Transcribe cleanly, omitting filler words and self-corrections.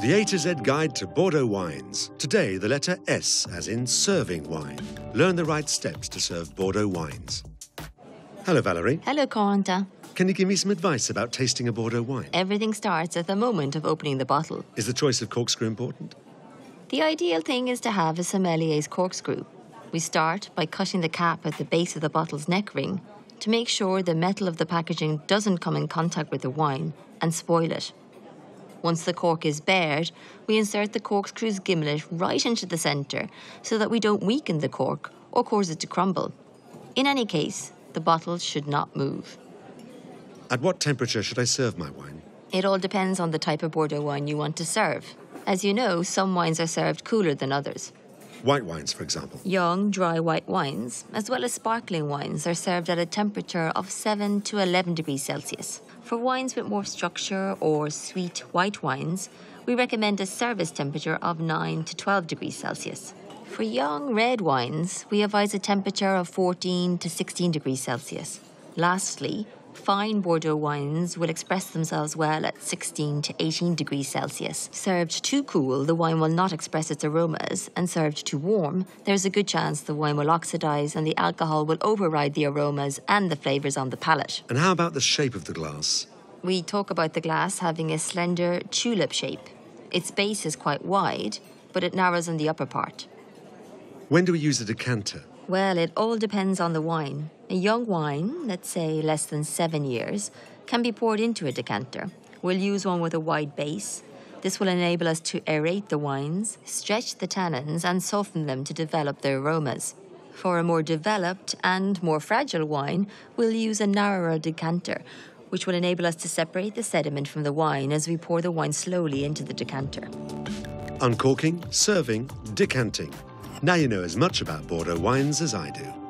The A to Z guide to Bordeaux wines. Today, the letter S, as in serving wine. Learn the right steps to serve Bordeaux wines. Hello, Valerie. Hello, Corentin. Can you give me some advice about tasting a Bordeaux wine? Everything starts at the moment of opening the bottle. Is the choice of corkscrew important? The ideal thing is to have a sommelier's corkscrew. We start by cutting the cap at the base of the bottle's neck ring to make sure the metal of the packaging doesn't come in contact with the wine and spoil it. Once the cork is bared, we insert the corkscrew's gimlet right into the centre so that we don't weaken the cork or cause it to crumble. In any case, the bottle should not move. At what temperature should I serve my wine? It all depends on the type of Bordeaux wine you want to serve. As you know, some wines are served cooler than others. White wines, for example. Young, dry white wines, as well as sparkling wines, are served at a temperature of 7 to 11 degrees Celsius. For wines with more structure or sweet white wines, we recommend a service temperature of 9 to 12 degrees Celsius. For young red wines, we advise a temperature of 14 to 16 degrees Celsius. Lastly, fine Bordeaux wines will express themselves well at 16 to 18 degrees Celsius. Served too cool, the wine will not express its aromas, and served too warm, there's a good chance the wine will oxidize and the alcohol will override the aromas and the flavours on the palate. And how about the shape of the glass? We talk about the glass having a slender tulip shape. Its base is quite wide, but it narrows in the upper part. When do we use a decanter? Well, it all depends on the wine. A young wine, let's say less than 7 years, can be poured into a decanter. We'll use one with a wide base. This will enable us to aerate the wines, stretch the tannins and soften them to develop their aromas. For a more developed and more fragile wine, we'll use a narrower decanter, which will enable us to separate the sediment from the wine as we pour the wine slowly into the decanter. Uncorking, serving, decanting. Now you know as much about Bordeaux wines as I do.